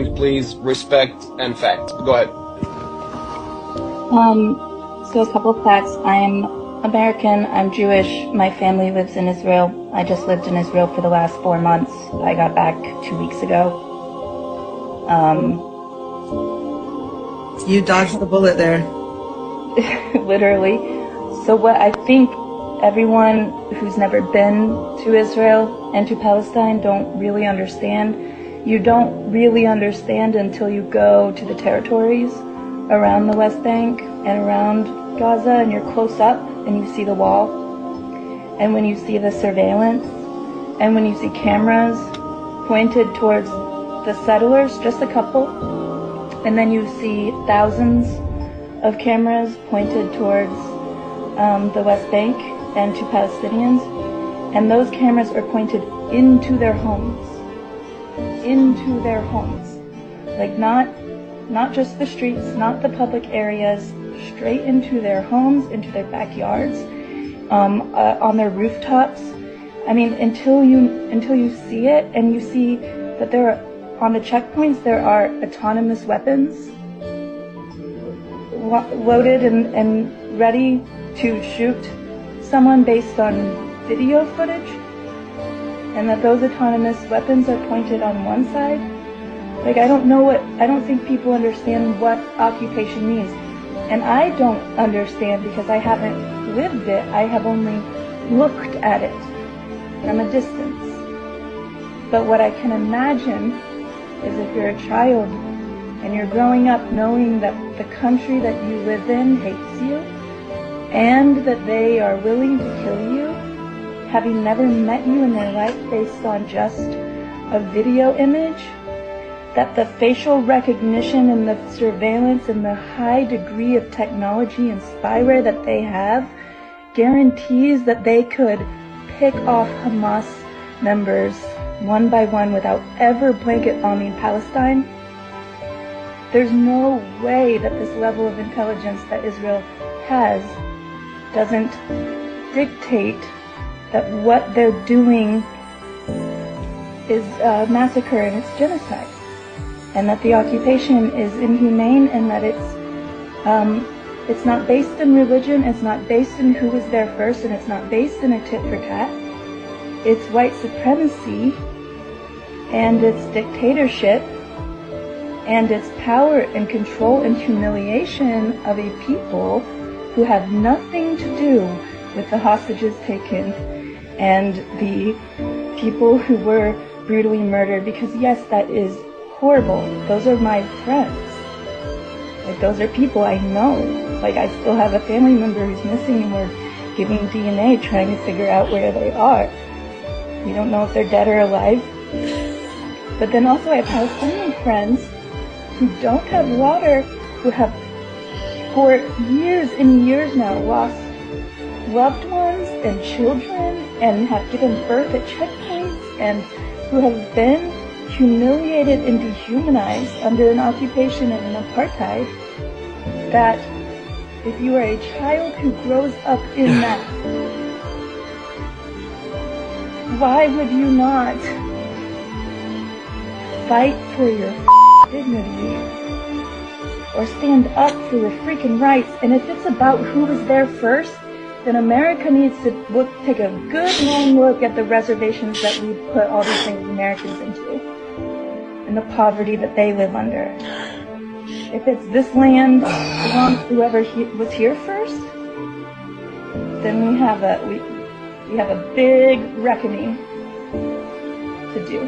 please, respect and fact. Go ahead. So a couple of facts. I'm American, I'm Jewish, my family lives in Israel. I just lived in Israel for the last 4 months. I got back 2 weeks ago. You dodged the bullet there. Literally. So what I think everyone who's never been to Israel and to Palestine don't really understand. You don't really understand until you go to the territories around the West Bank and around Gaza, and you're close up and you see the wall, and when you see the surveillance, and when you see cameras pointed towards the settlers, just a couple, and then you see thousands of cameras pointed towards the West Bank and to Palestinians, and those cameras are pointed into their homes, like not just the streets, not the public areas, straight into their homes, into their backyards, on their rooftops. I mean, until you see it, and you see that there are, on the checkpoints, there are autonomous weapons loaded and ready to shoot someone based on video footage, and that those autonomous weapons are pointed on one side. Like, I don't think people understand what occupation means. And I don't understand because I haven't lived it. I have only looked at it from a distance. But what I can imagine is if you're a child and you're growing up knowing that the country that you live in hates you and that they are willing to kill you, having never met you in their life based on just a video image, that the facial recognition and the surveillance and the high degree of technology and spyware that they have guarantees that they could pick off Hamas members one by one without ever blanket bombing Palestine. There's no way that this level of intelligence that Israel has doesn't dictate that what they're doing is a massacre and it's genocide, and that the occupation is inhumane, and that it's not based in religion, it's not based in who was there first, and it's not based in a tit for tat. It's white supremacy, and it's dictatorship, and it's power and control and humiliation of a people who have nothing to do with the hostages taken and the people who were brutally murdered. Because yes, that is horrible. Those are my friends. Like, those are people I know. Like, I still have a family member who's missing, and we're giving DNA trying to figure out where they are. We don't know if they're dead or alive. But then also I have Palestinian friends who don't have water, who have for years and years now lost loved ones and children, and have given birth at checkpoints, and who have been humiliated and dehumanized under an occupation and an apartheid, that if you are a child who grows up in that, why would you not fight for your dignity or stand up for your freaking rights? And if it's about who was there first, then America needs to take a good long look at the reservations that we put all these things Americans into, and the poverty that they live under. If it's this land belongs to whoever was here first, then we have a big reckoning to do.